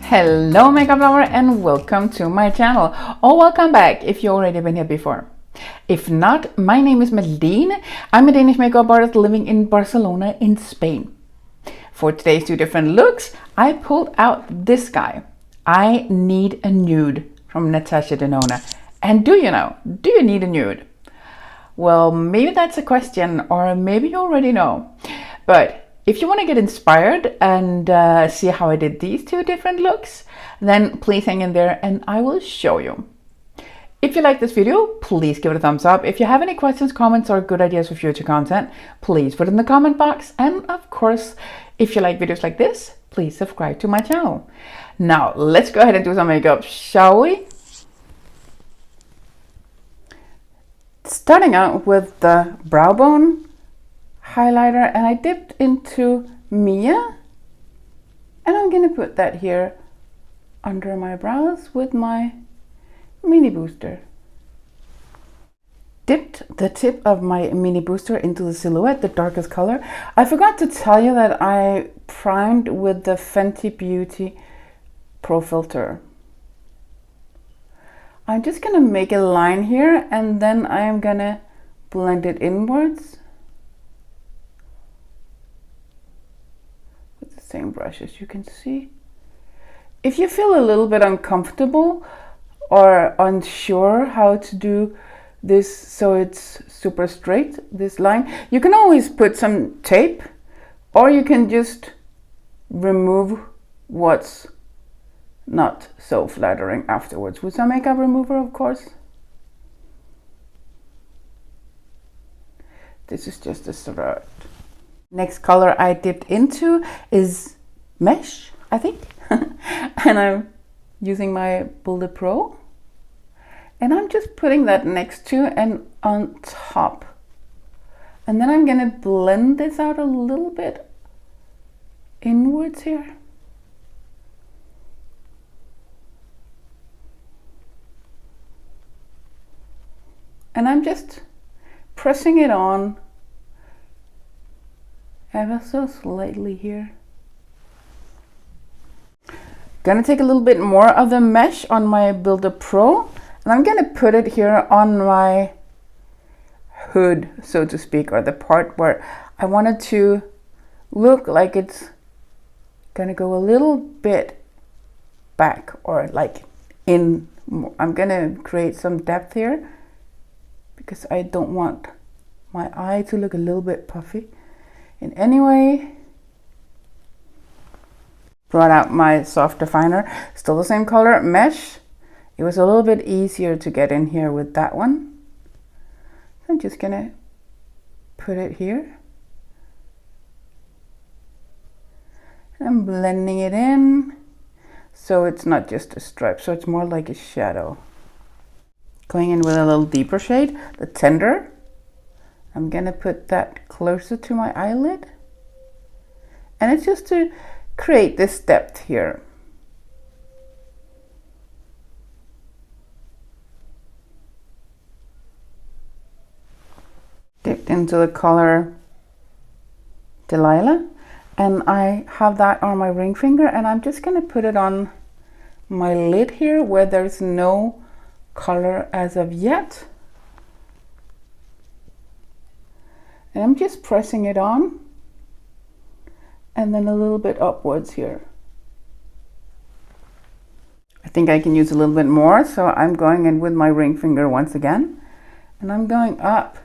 Hello makeup lover and welcome to my channel, or welcome back if you've already been here before. If not, my name is Malene. I'm a Danish makeup artist living in Barcelona in Spain. For today's two different looks, I pulled out this guy. I Need a Nude from Natasha Denona. And do you need a nude? Well, maybe that's a question, or maybe you already know. But if you want to get inspired and see how I did these two different looks, then please hang in there and I will show you. If you like this video, please give it a thumbs up. If you have any questions, comments, or good ideas for future content, please put it in the comment box. And of course, if you like videos like this, please subscribe to my channel. Now, let's go ahead and do some makeup, shall we? Starting out with the brow bone highlighter, and I dipped into Mia, and I'm gonna put that here under my brows with my mini booster. Dipped the tip of my mini booster into the silhouette, the darkest color. I forgot to tell you that I primed with the Fenty Beauty Pro Filter. I'm just gonna make a line here, and then I am gonna blend it inwards. Same brush, as you can see. If you feel a little bit uncomfortable or unsure how to do this so it's super straight, this line, you can always put some tape, or you can just remove what's not so flattering afterwards with some makeup remover, of course. This is just a start. Next color I dipped into is Mesh, I think. And I'm using my Bullet Pro. And I'm just putting that next to and on top. And then I'm gonna blend this out a little bit inwards here. And I'm just pressing it on ever so slightly here. Gonna take a little bit more of the mesh on my Builder Pro, and I'm gonna put it here on my hood, so to speak, or the part where I wanted to look like it's gonna go a little bit back, or like in. I'm gonna create some depth here because I don't want my eye to look a little bit puffy. And anyway, brought out my soft definer, still the same color, Mesh. It was a little bit easier to get in here with that one. I'm just gonna put it here. And I'm blending it in so it's not just a stripe, so it's more like a shadow. Going in with a little deeper shade, the Tender. I'm gonna put that closer to my eyelid, and it's just to create this depth here. Dipped into the color Delilah, and I have that on my ring finger, and I'm just gonna put it on my lid here where there's no color as of yet. And I'm just pressing it on, and then a little bit upwards here. I think I can use a little bit more, so I'm going in with my ring finger once again, and I'm going up.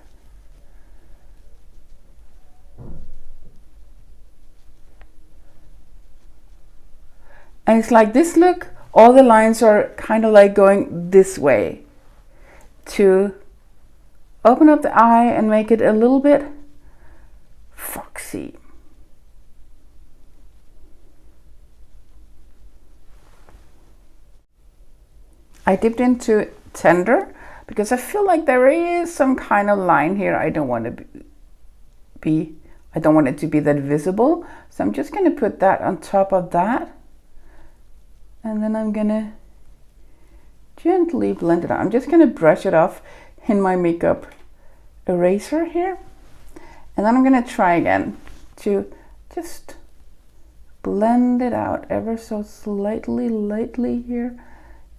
And it's like this look, all the lines are kind of like going this way to open up the eye and make it a little bit foxy. I dipped into Tender because I feel like there is some kind of line here I don't want to be, I don't want it to be that visible. So I'm just going to put that on top of that. And then I'm going to gently blend it out. I'm just going to brush it off in my makeup eraser here. And then I'm going to try again to just blend it out ever so slightly, lightly here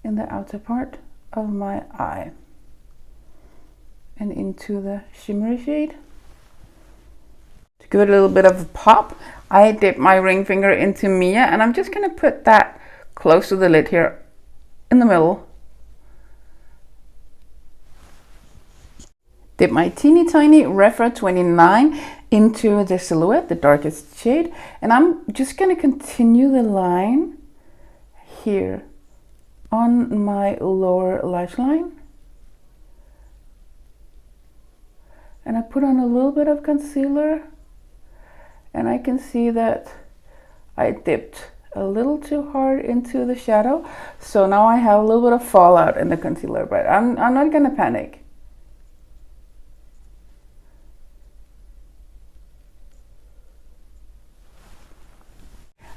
in the outer part of my eye and into the shimmery shade. To give it a little bit of a pop, I dip my ring finger into Mia, and I'm just going to put that close to the lid here in the middle. Dip my teeny tiny Refer 29 into the silhouette, the darkest shade, and I'm just going to continue the line here on my lower lash line. And I put on a little bit of concealer, and I can see that I dipped a little too hard into the shadow, so now I have a little bit of fallout in the concealer, but I'm not going to panic.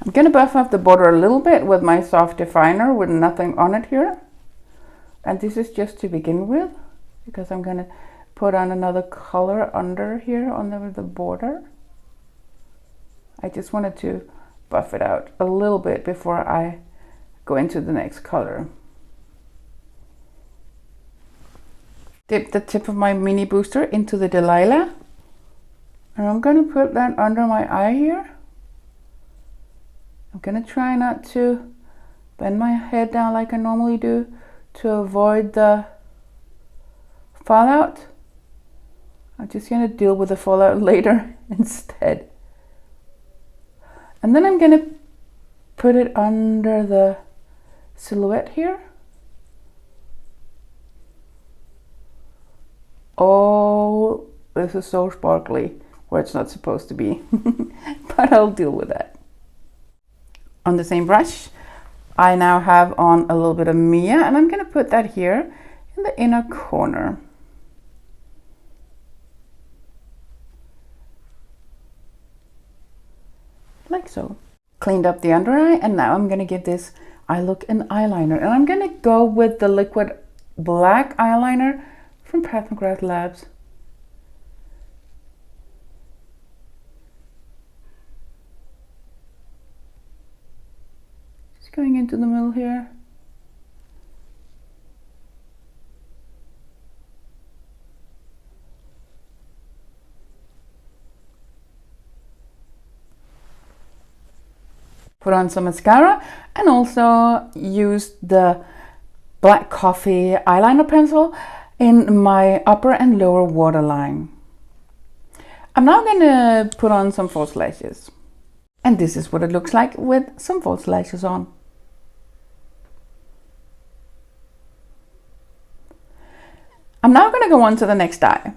I'm going to buff up the border a little bit with my soft definer with nothing on it here. And this is just to begin with, because I'm going to put on another color under here on the border. I just wanted to buff it out a little bit before I go into the next color. Dip the tip of my mini booster into the Delilah. And I'm going to put that under my eye here. I'm going to try not to bend my head down like I normally do to avoid the fallout. I'm just going to deal with the fallout later instead. And then I'm going to put it under the silhouette here. Oh, this is so sparkly where it's not supposed to be, but I'll deal with that. On the same brush, I now have on a little bit of Mia, and I'm going to put that here in the inner corner. Like so. Cleaned up the under eye, and now I'm going to give this eye look an eyeliner. And I'm going to go with the liquid black eyeliner from Pat McGrath Labs. Going into the middle here. Put on some mascara and also use the Black Coffee eyeliner pencil in my upper and lower waterline. I'm now going to put on some false lashes. And this is what it looks like with some false lashes on. I'm now going to go on to the next eye.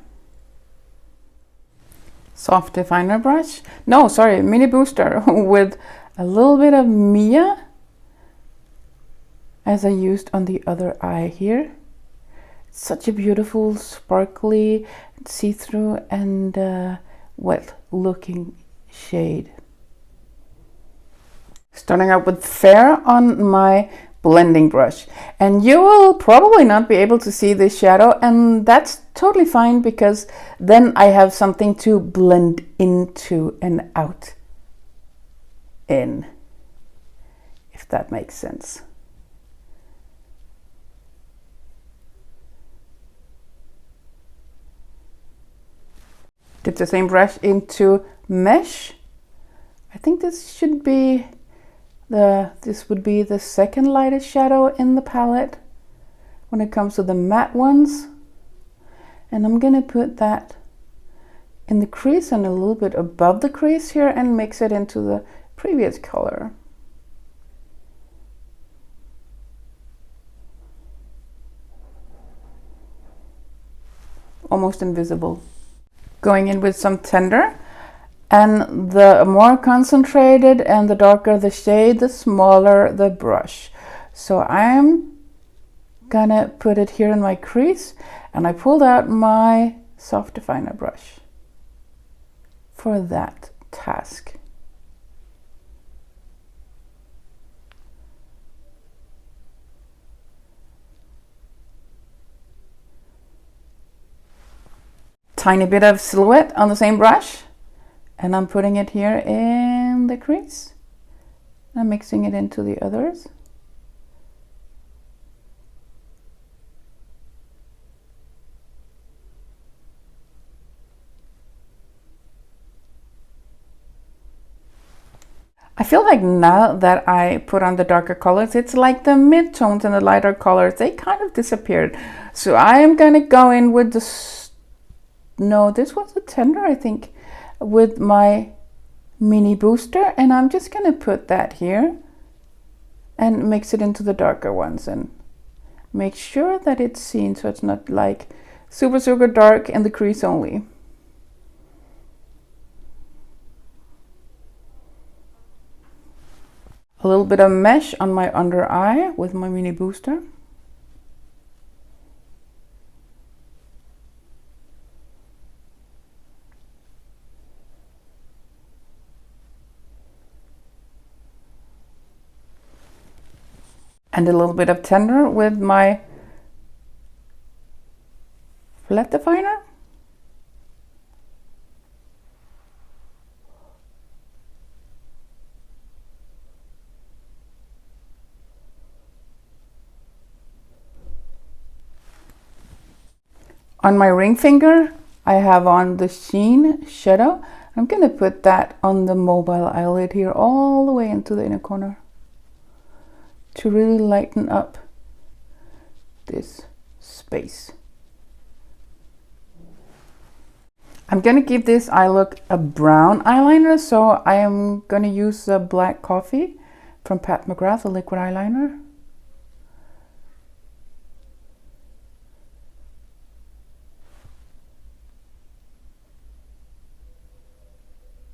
Soft definer brush. No, sorry, mini booster with a little bit of Mia as I used on the other eye here. It's such a beautiful, sparkly, see-through and wet looking shade. Starting out with Fair on my blending brush, and you will probably not be able to see this shadow, and that's totally fine because then I have something to blend into and out in, if that makes sense. Dip the same brush into Mesh. I think this should be this would be the second lightest shadow in the palette when it comes to the matte ones. And I'm gonna put that in the crease and a little bit above the crease here and mix it into the previous color. Almost invisible. Going in with some Tender. And the more concentrated and the darker the shade, the smaller the brush. So I'm gonna put it here in my crease, and I pulled out my soft definer brush for that task. tiny bit of silhouette on the same brush, and I'm putting it here in the crease. I'm mixing it into the others. I feel like now that I put on the darker colors, it's like the mid-tones and the lighter colors, they kind of disappeared. So I am gonna go in with this, no, this was a tender, I think, with my mini booster, and I'm just gonna put that here and mix it into the darker ones and make sure that it's seen so it's not like super, super dark in the crease only. A little bit of mesh on my under eye with my mini booster. And a little bit of tender with my flat definer. On my ring finger, I have on the Sheen shadow. I'm gonna put that on the mobile eyelid here all the way into the inner corner to really lighten up this space. I'm gonna give this eye look a brown eyeliner, so I am gonna use the Black Coffee from Pat McGrath, the liquid eyeliner.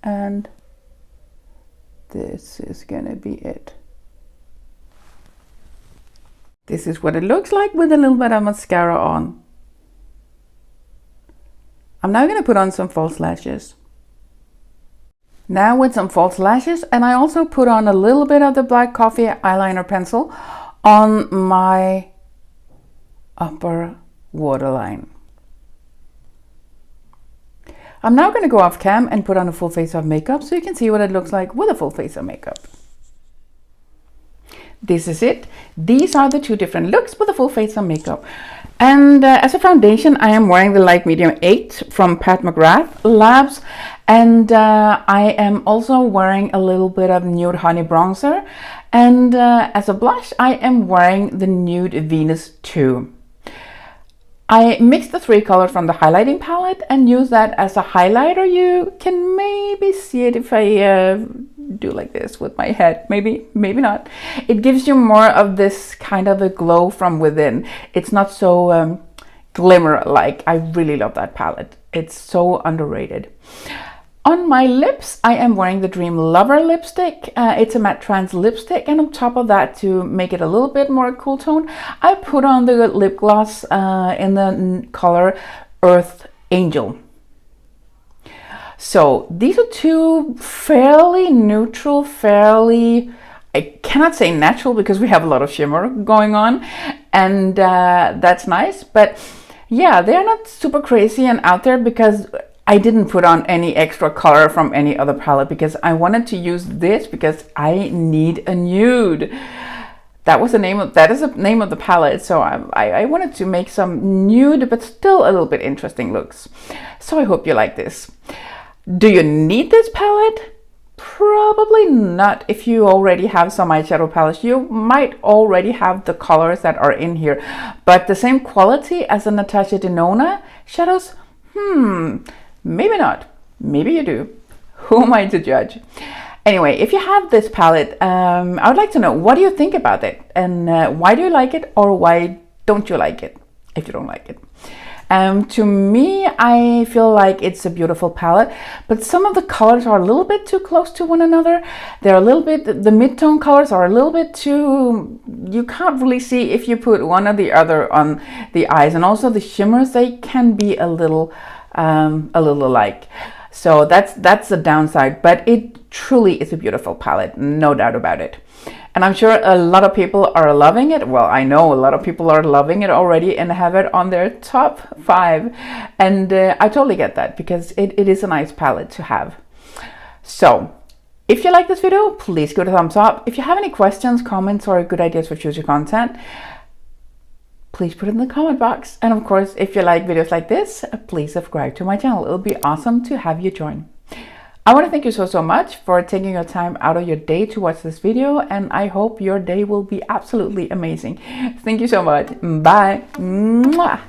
And this is gonna be it. This is what it looks like with a little bit of mascara on. I'm now gonna put on some false lashes. Now with some false lashes, and I also put on a little bit of the Black Coffee eyeliner pencil on my upper waterline. I'm now going to go off cam and put on a full face of makeup so you can see what it looks like with a full face of makeup. This is it. These are the two different looks with a full face of makeup. And as a foundation, I am wearing the Light Medium 8 from Pat McGrath Labs. And I am also wearing a little bit of Nude Honey Bronzer. And as a blush, I am wearing the Nude Venus 2. I mixed the three colors from the highlighting palette and use that as a highlighter. You can maybe see it if I do like this with my head, maybe not. It gives you more of this kind of a glow from within. It's not so glimmer-like. I really love that palette. It's so underrated. On my lips, I am wearing the Dream Lover lipstick. It's a matte trans lipstick, and on top of that, to make it a little bit more cool tone, I put on the lip gloss in the color Earth Angel. So these are two fairly neutral, I cannot say natural because we have a lot of shimmer going on, and that's nice. But yeah, they're not super crazy and out there because I didn't put on any extra color from any other palette because I wanted to use this because I need a nude. That is the name of the palette. So I wanted to make some nude but still a little bit interesting looks. So I hope you like this. Do you need this palette? Probably not. If you already have some eyeshadow palettes, you might already have the colors that are in here, but the same quality as the Natasha Denona shadows, maybe not. Maybe you do. Who am I to judge? Anyway, if you have this palette, I would like to know, what do you think about it? And why do you like it, or why don't you like it, if you don't like it? To me, I feel like it's a beautiful palette, but some of the colors are a little bit too close to one another. They're a little bit, the mid-tone colors are a little bit too, you can't really see if you put one or the other on the eyes. And also the shimmers, they can be a little alike. So that's the downside, but it truly is a beautiful palette, no doubt about it. And I'm sure a lot of people are loving it. Well, I know a lot of people are loving it already and have it on their top 5. And I totally get that, because it is a nice palette to have. So if you like this video, please give it a thumbs up. If you have any questions, comments, or good ideas for future content, please put it in the comment box. And of course, if you like videos like this, please subscribe to my channel. It'll be awesome to have you join. I want to thank you so much for taking your time out of your day to watch this video, and I hope your day will be absolutely amazing. Thank you so much. Bye. Mwah.